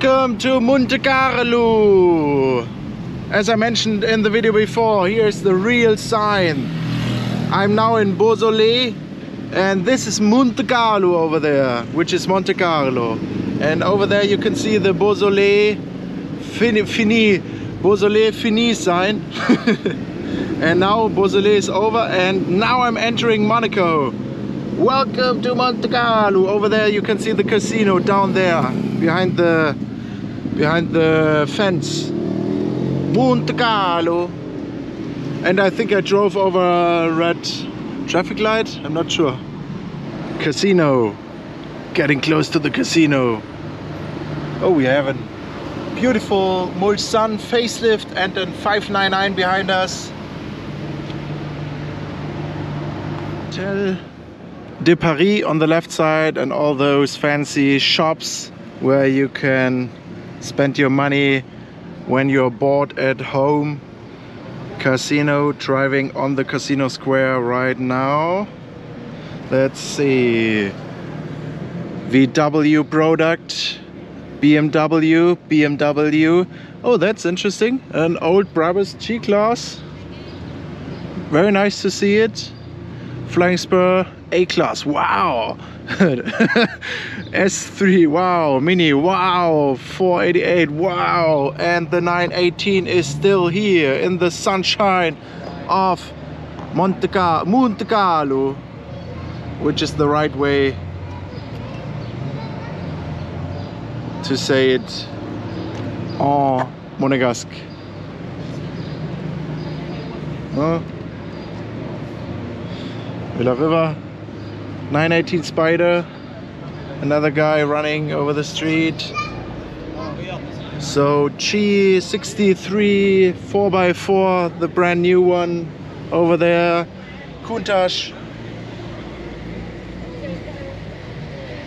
Welcome to Monte Carlo. As I mentioned in the video before, here's the real sign. I'm now in Beausoleil and this is Monte Carlo over there, which is Monte Carlo. And over there you can see the Beausoleil Beausoleil fini sign. And now Beausoleil is over and now I'm entering Monaco. Welcome to Monte Carlo. Over there you can see the casino down there behind the fence. Monte Carlo. And I think I drove over a red traffic light. I'm not sure. Casino. Getting close to the casino. Oh, we have a beautiful Mulsanne facelift and then 599 behind us. Hotel de Paris on the left side and all those fancy shops where you can spend your money when you're bored at home. Casino, driving on the casino square right now. Let's see. VW product, BMW. Oh, that's interesting. An old Brabus G-Class. Very nice to see it. Flying Spur A-Class, wow. S3, wow. Mini, wow. 488, wow. And the 918 is still here in the sunshine of Monte Carlo, which is the right way to say it en monégasque. Villa River, 918 Spider, another guy running over the street. So G63 4x4, the brand new one over there. Countach.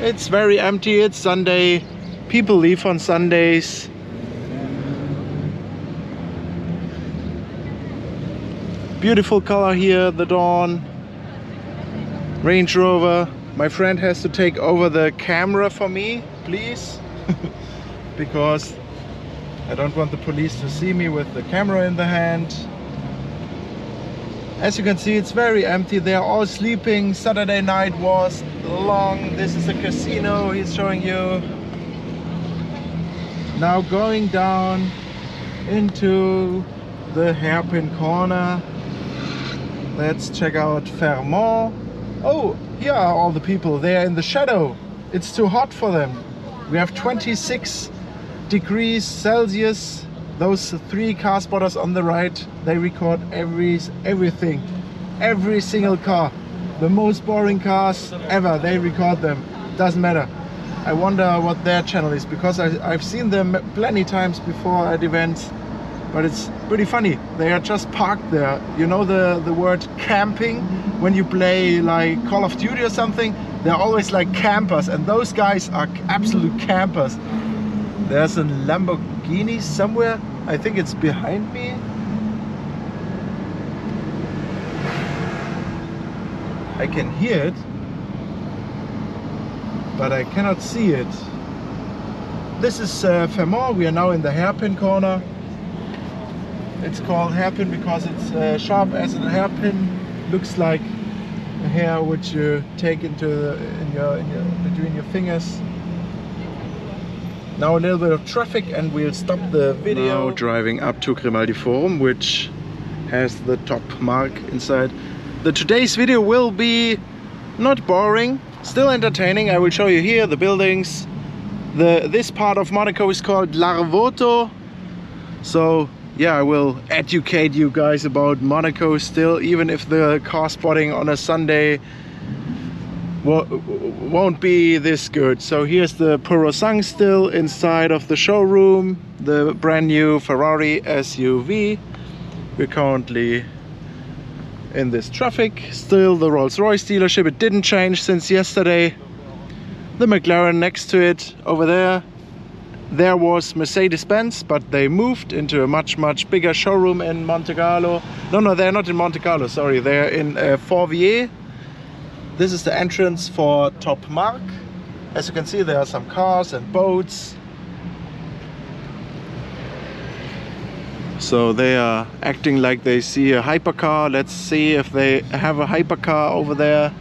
It's very empty, it's Sunday. People leave on Sundays. Beautiful color here, the Dawn. Range Rover. My friend has to take over the camera for me, please. Because I don't want the police to see me with the camera in the hand. As you can see, it's very empty. They are all sleeping. Saturday night was long. This is a casino he's showing you. Now going down into the hairpin corner. Let's check out Fairmont. Oh, here are all the people. They are in the shadow. It's too hot for them. We have 26 degrees Celsius. Those three car spotters on the right, they record everything. Every single car. The most boring cars ever, they record them. Doesn't matter. I wonder what their channel is, because I've seen them plenty times before at events. But it's pretty funny. They are just parked there. You know the word camping? When you play like Call of Duty or something, they're always like campers, and those guys are absolute campers. There's a Lamborghini somewhere. I think it's behind me. I can hear it, but I cannot see it. This is Fairmont. We are now in the hairpin corner. It's called hairpin because it's sharp as a hairpin. Looks like a hair which you take into between your fingers. Now a little bit of traffic and we'll stop the video. Now driving up to Grimaldi Forum, which has the top mark inside. Today's video will be not boring, still entertaining. I will show you here the buildings. This part of Monaco is called Larvoto. So yeah, I will educate you guys about Monaco still, even if the car spotting on a Sunday won't be this good. So here's the Purosangue still inside of the showroom, the brand new Ferrari SUV. We're currently in this traffic. Still the Rolls-Royce dealership, it didn't change since yesterday. The McLaren next to it over there. There was Mercedes-Benz, but they moved into a much bigger showroom in Monte Carlo. No, they're not in Monte Carlo, sorry. They're in Fourvière. This is the entrance for Top Marque. As you can see, there are some cars and boats. So they are acting like they see a hypercar. Let's see if they have a hypercar over there,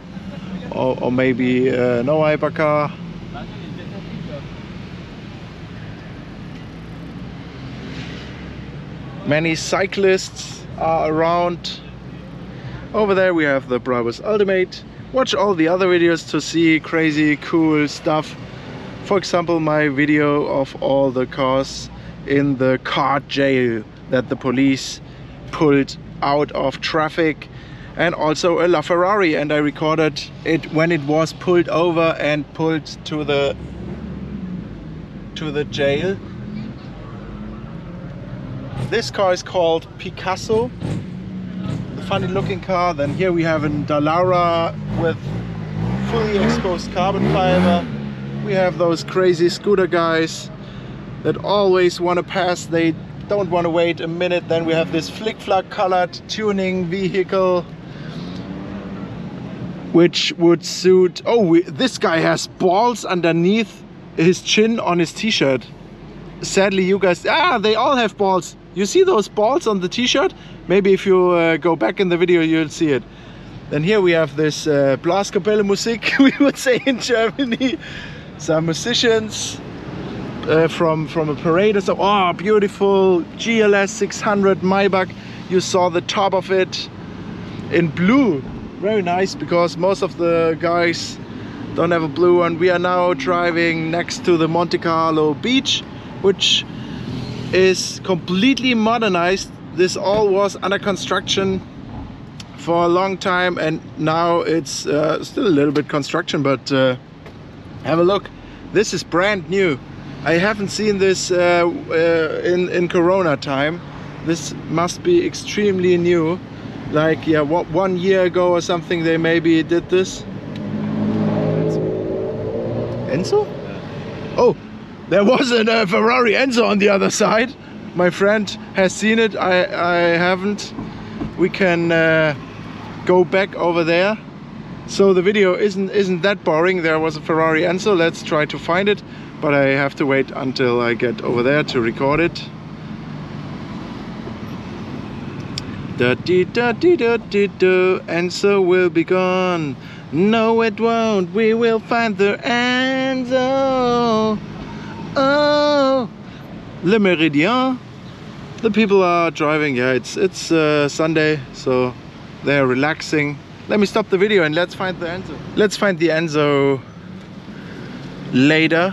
or maybe no hypercar. Many cyclists are around. Over there we have the Brabus Ultimate. Watch all the other videos to see crazy cool stuff. For example, my video of all the cars in the car jail that the police pulled out of traffic, and also a LaFerrari, and I recorded it when it was pulled over and pulled to the jail. This car is called Picasso, the funny looking car. Then here we have a Dallara with fully exposed carbon fiber. We have those crazy scooter guys that always want to pass, they don't want to wait a minute. Then we have this flick-flack colored tuning vehicle, which would suit... Oh, this guy has balls underneath his chin on his t-shirt. Sadly, you guys... Ah, they all have balls. You see those balls on the t-shirt? Maybe if you go back in the video, you'll see it. Then here we have this Blaskapelle Musik, we would say in Germany. Some musicians from a parade. So, oh, beautiful GLS 600 Maybach. You saw the top of it in blue. Very nice, because most of the guys don't have a blue one. We are now driving next to the Monte Carlo beach, which is completely modernized. This all was under construction for a long time, and now it's still a little bit construction, but have a look. This is brand new. I haven't seen this in Corona time. This must be extremely new. Like, yeah, what, 1 year ago or something they maybe did this. Enzo? Oh, there was a Ferrari Enzo on the other side. My friend has seen it. I haven't. We can go back over there. So the video isn't that boring. There was a Ferrari Enzo. Let's try to find it, but I have to wait until I get over there to record it. Da dee da dee da dee da, Enzo will be gone. No, it won't. We will find the Enzo. Oh, Le Méridien. The people are driving. Yeah, it's Sunday, so they're relaxing. Let me stop the video and let's find the Enzo. Let's find the Enzo later.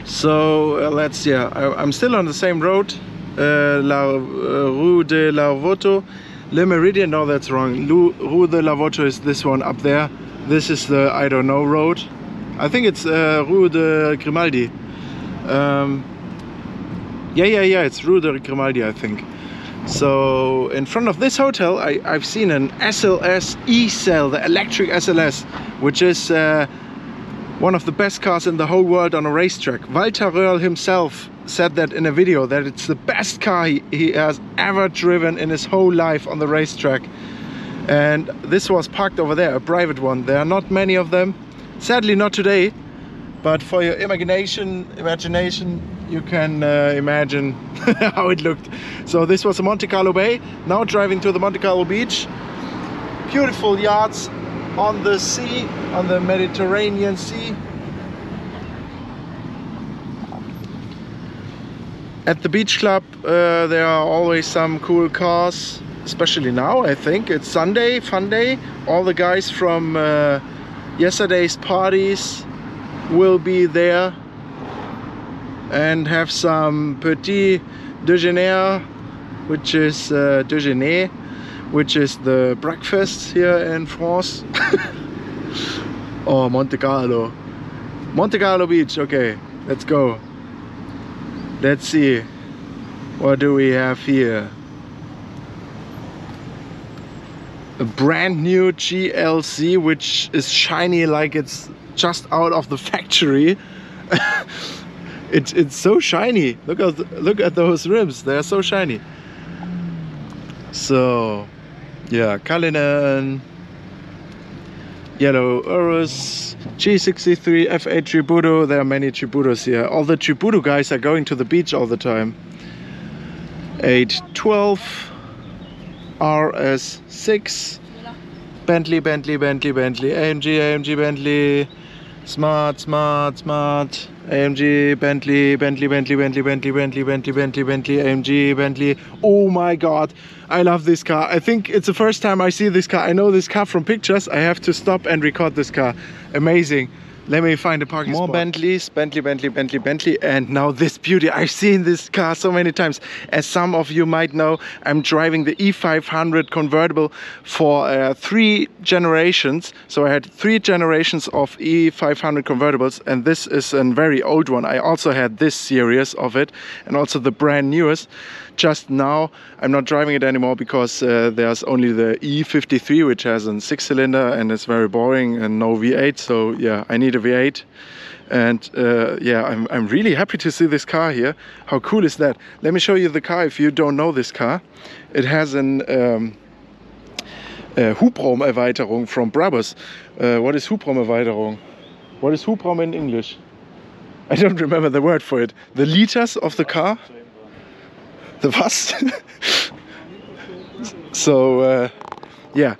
So let's, yeah, I'm still on the same road, Rue de la Voto. Le Méridien, no, that's wrong. Rue de la Voto is this one up there. This is the I don't know road. I think it's Rue de Grimaldi. Yeah, it's Rue de Grimaldi, I think. So in front of this hotel I've seen an SLS E-Cell, the electric SLS, which is one of the best cars in the whole world on a racetrack. Walter Röhrl himself said that in a video, that it's the best car he has ever driven in his whole life on the racetrack. And this was parked over there, a private one. There are not many of them, sadly not today, but for your imagination you can imagine how it looked. So this was a Monte Carlo Bay. Now driving to the Monte Carlo beach. Beautiful yachts on the sea, on the Mediterranean Sea. At the beach club there are always some cool cars, especially now. I think it's Sunday, Funday. All the guys from yesterday's parties will be there and have some petit déjeuner, which is which is the breakfast here in France. Oh, Monte Carlo beach. Okay, let's go. Let's see, what do we have here? A brand new GLC, which is shiny like it's just out of the factory. It's so shiny. Look at those rims. They're so shiny. So yeah, Cullinan. yellow Urus, G63 F8 Tributo. There are many Tributos here. All the Tributo guys are going to the beach all the time. 812 RS6, Bentley, AMG, Bentley, Smart, AMG, Bentley, AMG, Bentley. Oh my god, I love this car. I think it's the first time I see this car. I know this car from pictures. I have to stop and record this car. Amazing. Let me find a parking spot. More Bentleys, Bentley, and now this beauty. I've seen this car so many times. As some of you might know, I'm driving the E500 convertible for 3 generations. So I had 3 generations of E500 convertibles, and this is a very old one. I also had this series of it, and also the brand newest. Just now I'm not driving it anymore because there's only the E53, which has a 6-cylinder and it's very boring, and no V8. So yeah, I need a V8. And yeah, I'm really happy to see this car here. How cool is that? Let me show you the car if you don't know this car. It has an Hubraumerweiterung from Brabus. What is Hubraumerweiterung? What is Hubraum in English? I don't remember the word for it. The liters of the car? The was? So yeah,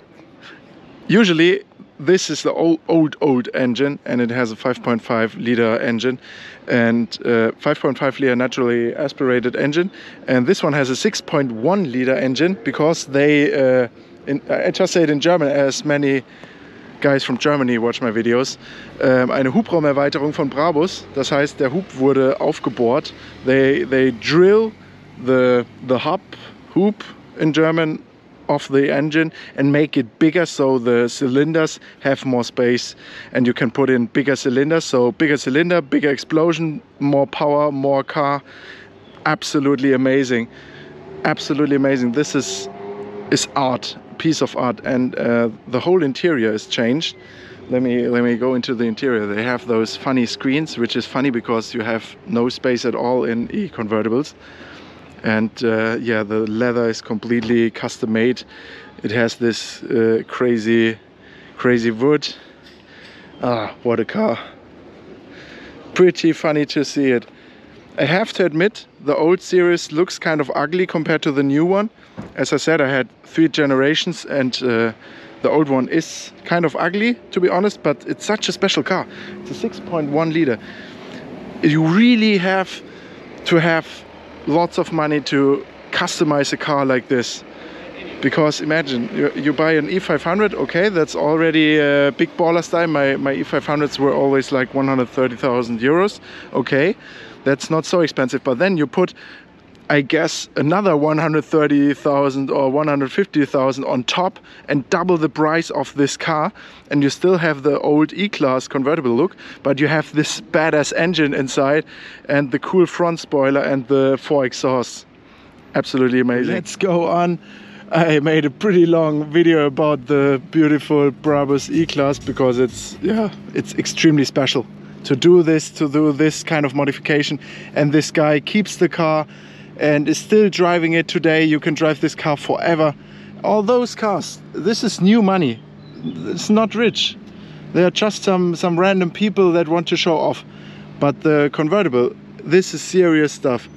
usually this is the old engine, and it has a 5.5 liter engine, and 5.5 liter naturally aspirated engine, and this one has a 6.1 liter engine because they I just say it in German, as many guys from Germany watch my videos. Eine Hubraumerweiterung von Brabus, das heißt, der Hub wurde aufgebohrt. They drill the hoop in German of the engine and make it bigger, so the cylinders have more space and you can put in bigger cylinders. So bigger cylinder, bigger explosion, more power, more car. Absolutely amazing, absolutely amazing. This is art, piece of art, and the whole interior is changed. Let me go into the interior. They have those funny screens, which is funny because you have no space at all in e-convertibles. And yeah, the leather is completely custom made. It has this crazy wood. Ah, what a car. Pretty funny to see it. I have to admit, the old series looks kind of ugly compared to the new one. As I said, I had 3 generations, and the old one is kind of ugly, to be honest, but it's such a special car. It's a 6.1 liter. You really have to have lots of money to customize a car like this, because imagine you buy an E500. Okay, that's already a big baller style. My E500s were always like 130,000 euros. Okay, that's not so expensive, but then you put, I guess, another 130,000 or 150,000 on top and double the price of this car, and you still have the old E-Class convertible look, but you have this badass engine inside and the cool front spoiler and the 4 exhausts. Absolutely amazing. Let's go on. I made a pretty long video about the beautiful Brabus E-Class because it's extremely special to do this kind of modification, and this guy keeps the car and is still driving it today. You can drive this car forever. All those cars, this is new money. It's not rich. They are just some random people that want to show off. But the convertible, this is serious stuff.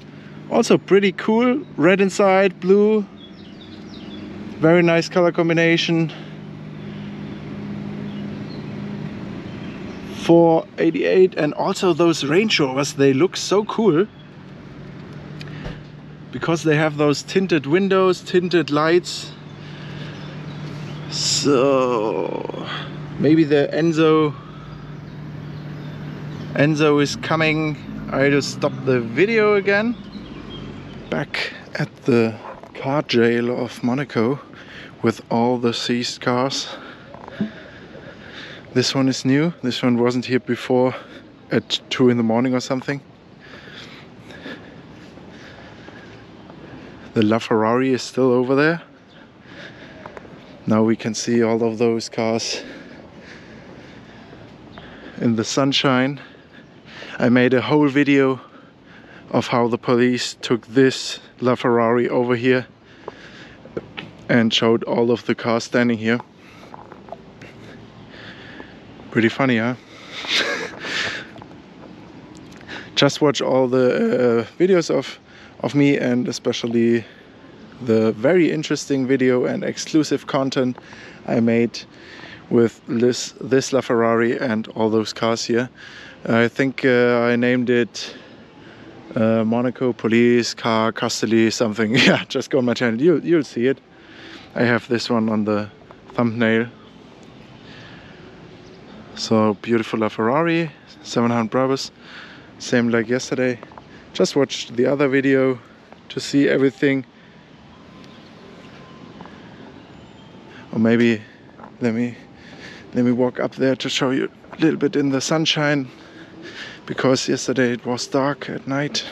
Also pretty cool. Red inside, blue. Very nice color combination. 488, and also those Range Rovers, they look so cool because they have those tinted windows, tinted lights. So maybe the Enzo is coming. I just stop the video again. Back at the car jail of Monaco with all the seized cars. This one is new. This one wasn't here before at 2 in the morning or something. The Ferrari is still over there. Now we can see all of those cars in the sunshine. I made a whole video of how the police took this Ferrari over here and showed all of the cars standing here. Pretty funny, huh? Just watch all the videos of me, and especially the very interesting video and exclusive content I made with this LaFerrari and all those cars here. I think I named it Monaco Police Car Custody something. Yeah, just go on my channel, you'll see it. I have this one on the thumbnail. So beautiful LaFerrari 700 Brabus, same like yesterday. Just watched the other video to see everything. Or maybe let me walk up there to show you a little bit in the sunshine, because yesterday it was dark at night.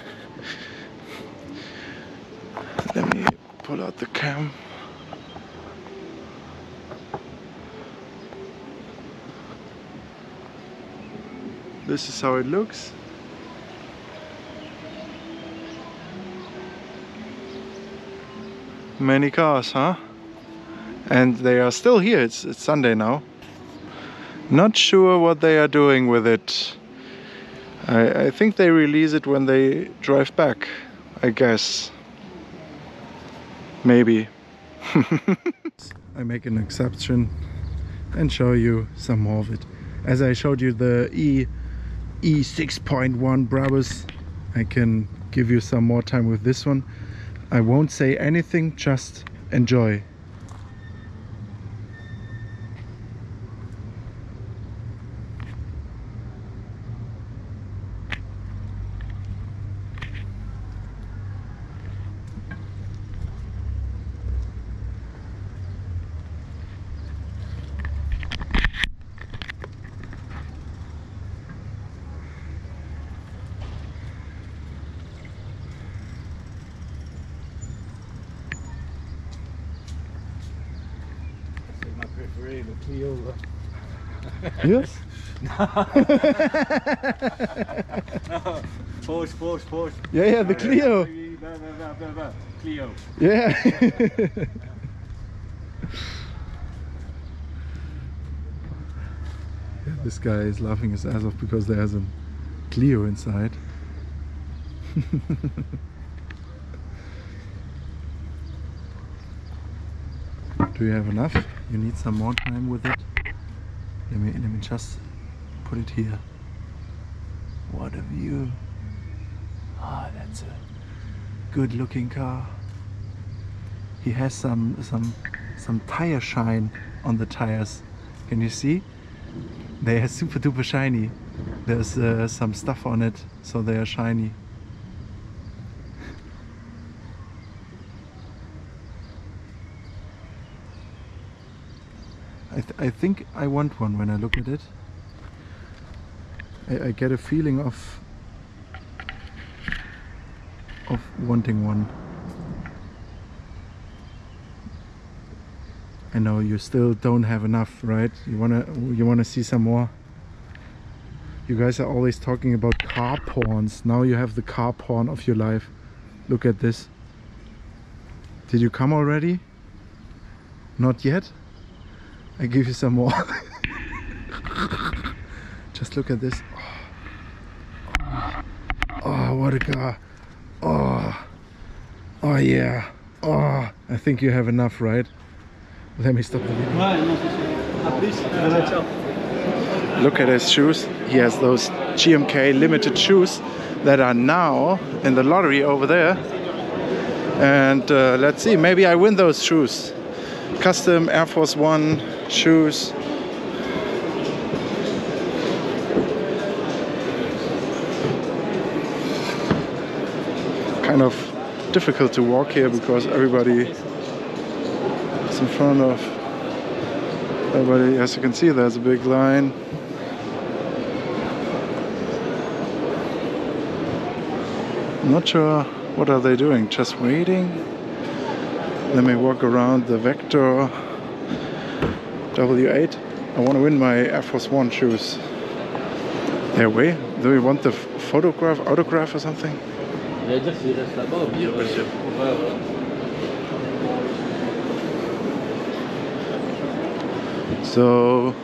Let me pull out the cam. This is how it looks. Many cars, huh? And they are still here. It's Sunday now. Not sure what they are doing with it. I think they release it when they drive back, I guess. Maybe. I make an exception and show you some more of it. As I showed you the E6.1 Brabus, I can give you some more time with this one. I won't say anything, just enjoy. Yes? Pause. Yeah, the Clio. Clio. Yeah. This guy is laughing his ass off because there's a Clio inside. Do you have enough? You need some more time with it? Let me just put it here. What a view. Ah, that's a good looking car. He has some tire shine on the tires. Can you see? They are super duper shiny. There's some stuff on it, so they are shiny. I think I want one when I look at it. I get a feeling of wanting one. I know you still don't have enough, right? You wanna see some more. You guys are always talking about car porns. Now you have the car porn of your life. Look at this. Did you come already? Not yet? I give you some more. Just look at this. Oh, what a car. Oh yeah. Oh, I think you have enough, right? Let me stop the video. Look at his shoes. He has those GMK limited shoes that are now in the lottery over there. And let's see, maybe I win those shoes. Custom Air Force One shoes. Kind of difficult to walk here because everybody is in front of everybody. As you can see, there's a big line. I'm not sure what are they doing, just waiting. Let me walk around the Vector W8. I want to win my Air Force One shoes. They're way. Do we want the autograph or something? So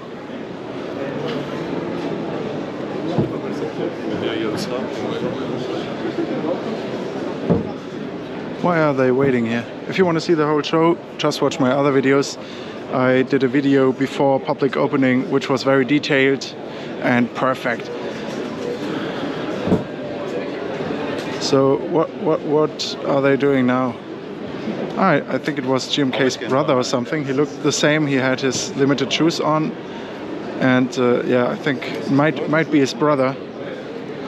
Why are they waiting here? If you want to see the whole show, just watch my other videos. I did a video before public opening which was very detailed and perfect. So what are they doing now? I think it was GMK's brother or something. He looked the same. He had his limited shoes on, and yeah, I think it might be his brother.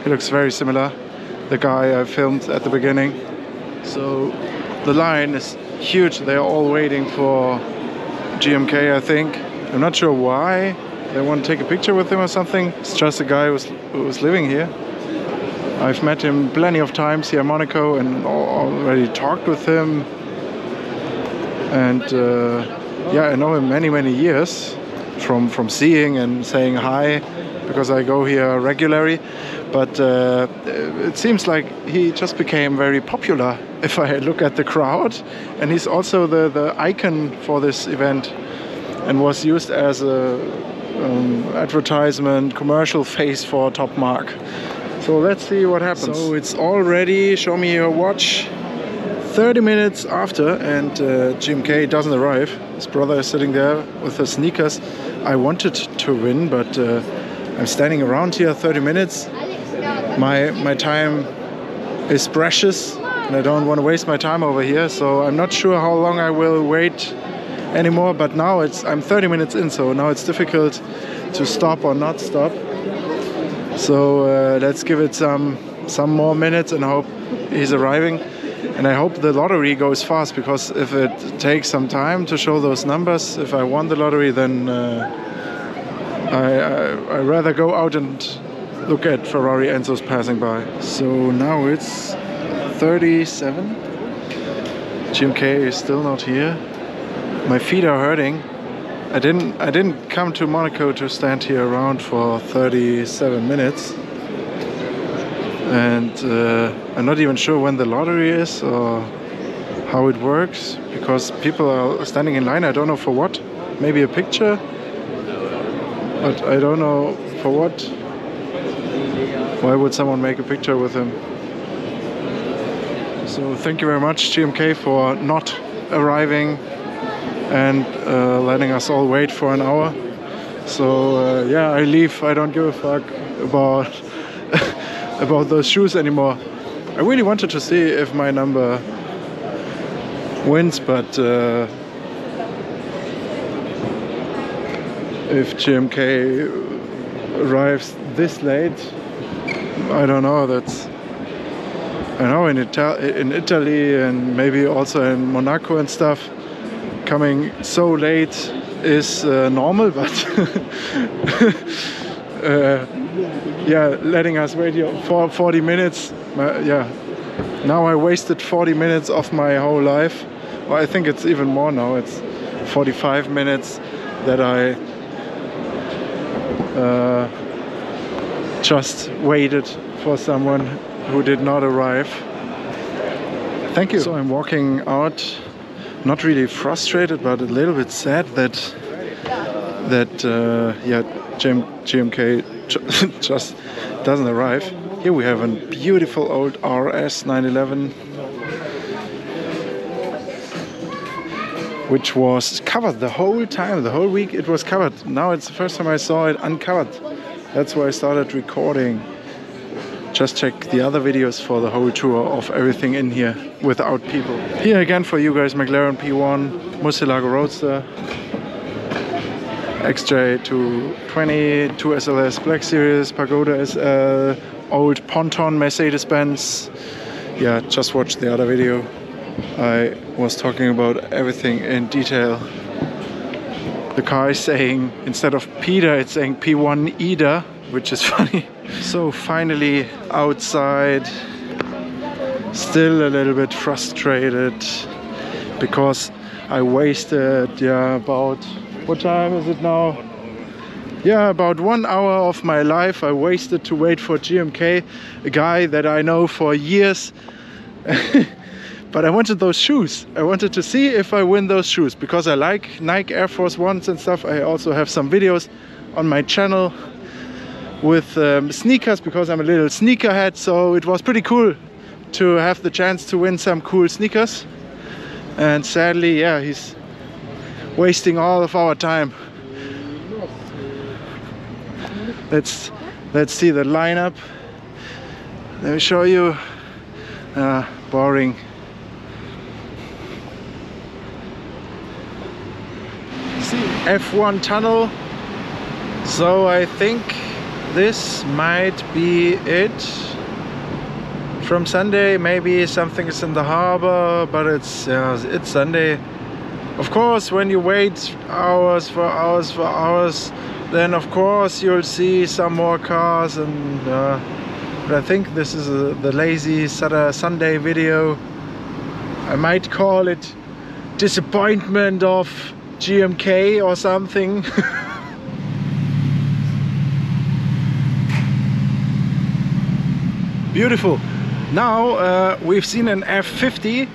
He looks very similar. The guy I filmed at the beginning. So the line is huge. They are all waiting for GMK, I think. I'm not sure why. They want to take a picture with him or something. It's just a guy who was living here. I've met him plenty of times here in Monaco and already talked with him. And yeah, I know him many years from seeing and saying hi, because I go here regularly. But it seems like he just became very popular if I look at the crowd. And he's also the icon for this event and was used as a advertisement, commercial face for Top Mark. So let's see what happens. So it's already, show me your watch, 30 minutes after, and GMK doesn't arrive. His brother is sitting there with his sneakers. I wanted to win, but I'm standing around here 30 minutes. My time is precious and I don't want to waste my time over here, so I'm not sure how long I will wait anymore. But now I'm 30 minutes in, so now it's difficult to stop or not stop. So let's give it some more minutes and hope he's arriving. And I hope the lottery goes fast, because if it takes some time to show those numbers, if I won the lottery, then I'd rather go out and look at Ferrari Enzos passing by. So now it's 37. GMK is still not here. My feet are hurting. I didn't come to Monaco to stand here around for 37 minutes. And I'm not even sure when the lottery is or how it works, because people are standing in line. I don't know for what. Maybe a picture, but I don't know for what. Why would someone make a picture with him? So thank you very much, GMK, for not arriving and letting us all wait for an hour. So yeah, I leave. I don't give a fuck about about those shoes anymore. I really wanted to see if my number wins, but if GMK arrives this late, I don't know. I know in Italy and maybe also in Monaco and stuff, coming so late is normal, but yeah, letting us wait here for 40 minutes. Yeah, now I wasted 40 minutes of my whole life. Well, I think it's even more now. It's 45 minutes that I just waited for someone who did not arrive. Thank you. So I'm walking out, not really frustrated, but a little bit sad that yeah, GMK just doesn't arrive. Here we have a beautiful old RS 911, which was covered the whole time, the whole week it was covered. Now it's the first time I saw it uncovered. That's why I started recording. Just check the other videos for the whole tour of everything in here without people. Here again for you guys, McLaren P1, Murcielago Roadster, XJ220, 2SLS Black Series, Pagoda SL, old Ponton Mercedes-Benz. Yeah, just watch the other video. I was talking about everything in detail. The car is saying, instead of Peter, it's saying P1 Ida, which is funny. So finally outside, still a little bit frustrated because I wasted, yeah, about, what time is it now? Yeah, about 1 hour of my life I wasted to wait for GMK, a guy that I know for years. But I wanted those shoes. I wanted to see if I win those shoes, because I like Nike Air Force Ones and stuff. I also have some videos on my channel with sneakers, because I'm a little sneakerhead, so it was pretty cool to have the chance to win some cool sneakers. And sadly, yeah, he's wasting all of our time. Let's see the lineup. Let me show you. Boring. See, F1 tunnel. So I think this might be it. From Sunday, maybe something is in the harbor, but it's Sunday. Of course, when you wait hours for hours for hours, then of course you'll see some more cars. And but I think this is the lazy Sunday video. I might call it disappointment of GMK or something. Beautiful. Now we've seen an F50.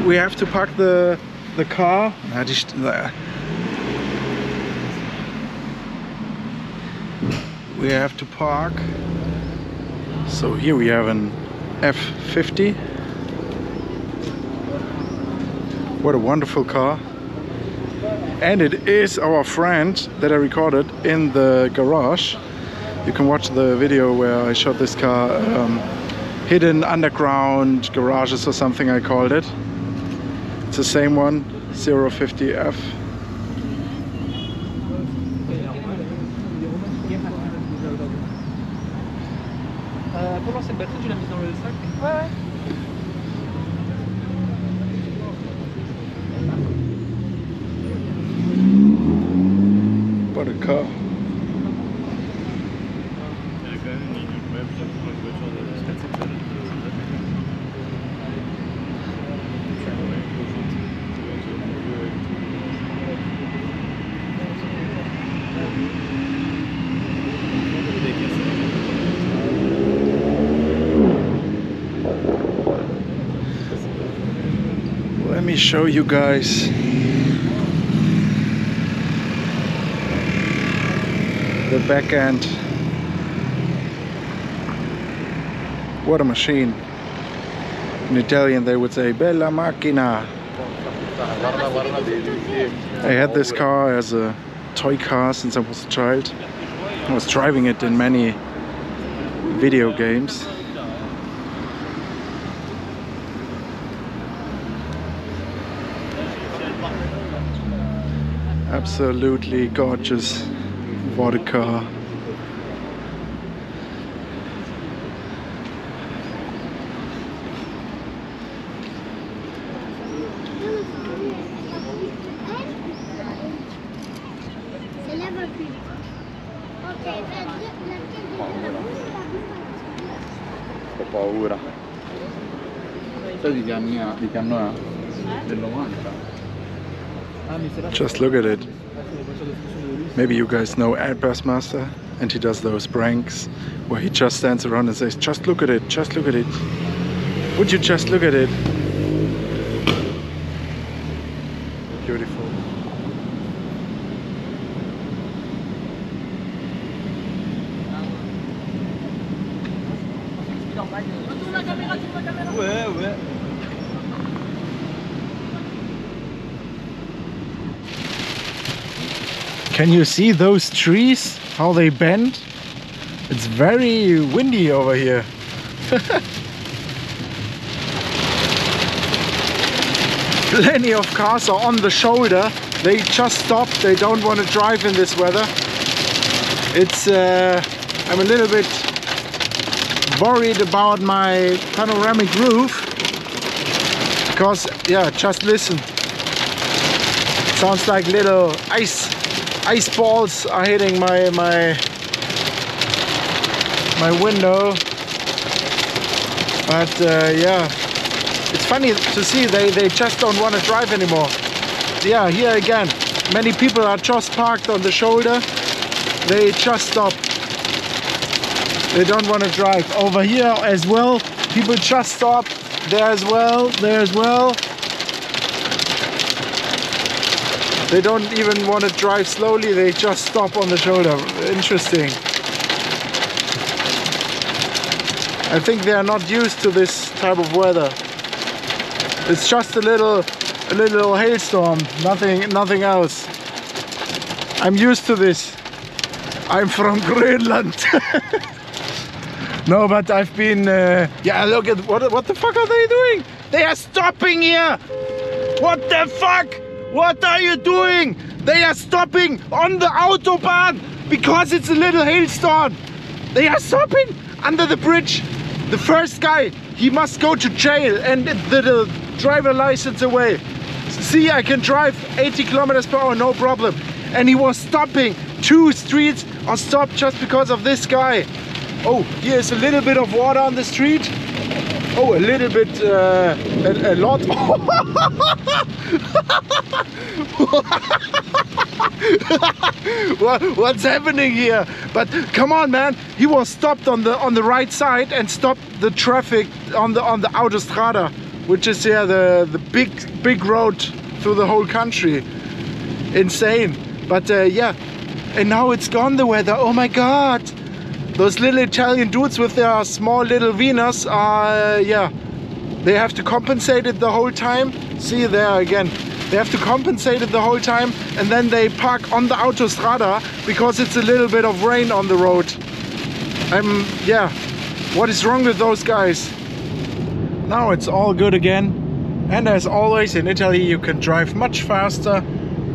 We have to park the car. We have to park. So here we have an F50. What a wonderful car. And it is our friend that I recorded in the garage. You can watch the video where I shot this car, hidden underground garages or something I called it. It's the same one, 050F. Pour lancer le batterie, tu l'as mis dans le sac? Ouais. What a car. Let me show you guys the back end. What a machine. In Italian they would say bella macchina. I had this car as a toy car since I was a child. I was driving it in many video games. Absolutely gorgeous water car. Ho paura. Sai di che anno è? Del 90. Just look at it. Maybe you guys know Airbus Master, and he does those pranks where he just stands around and says, just look at it, just look at it. Would you just look at it? Beautiful. Ouais, ouais. Can you see those trees? How they bend? It's very windy over here. Plenty of cars are on the shoulder. They just stopped. They don't want to drive in this weather. It's I'm a little bit worried about my panoramic roof, because yeah, just listen. It sounds like little ice balls are hitting my window. But yeah, it's funny to see they just don't want to drive anymore. Yeah, here again, many people are just parked on the shoulder. They just stop. They don't want to drive. Over here as well, people just stop. There as well, there as well. They don't even want to drive slowly, they just stop on the shoulder. Interesting. I think they are not used to this type of weather. It's just a little hailstorm, nothing else. I'm used to this. I'm from Greenland. No, but I've been. Yeah, look at what the fuck are they doing? They are stopping here. What the fuck? What are you doing? They are stopping on the autobahn because it's a little hailstorm. They are stopping under the bridge. The first guy, he must go to jail and the driver license away. See, I can drive 80 kilometers per hour, no problem. And he was stopping. 2 streets are stopped just because of this guy. Oh, here's a little bit of water on the street. Oh, a little bit, a lot. What's happening here? But come on, man. He was stopped on the right side and stopped the traffic on the Autostrada, which is here the big road through the whole country. Insane. But yeah, and now it's gone, the weather. Oh my God. Those little Italian dudes with their small little Wieners are, yeah, they have to compensate it the whole time. See there again. They have to compensate it the whole time, and then they park on the Autostrada because it's a little bit of rain on the road. Yeah, what is wrong with those guys? Now it's all good again. And as always, in Italy you can drive much faster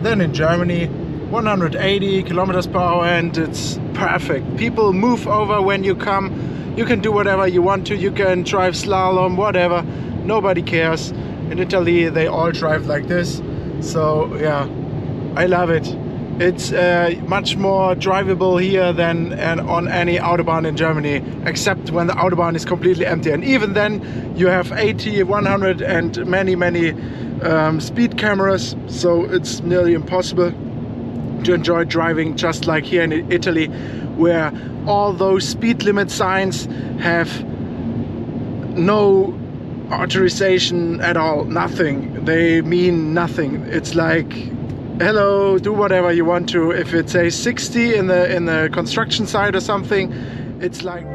than in Germany. 180 kilometers per hour, and it's perfect. People move over when you come. You can do whatever you want to. You can drive slalom, whatever. Nobody cares. In Italy they all drive like this. So yeah, I love it. It's much more drivable here than on any autobahn in Germany, except when the autobahn is completely empty. And even then you have 80, 100 and many speed cameras, so it's nearly impossible to enjoy driving just like here in Italy, where all those speed limit signs have no authorization at all, nothing. They mean nothing. It's like, hello, do whatever you want to. If it says 60 in the construction site or something, it's like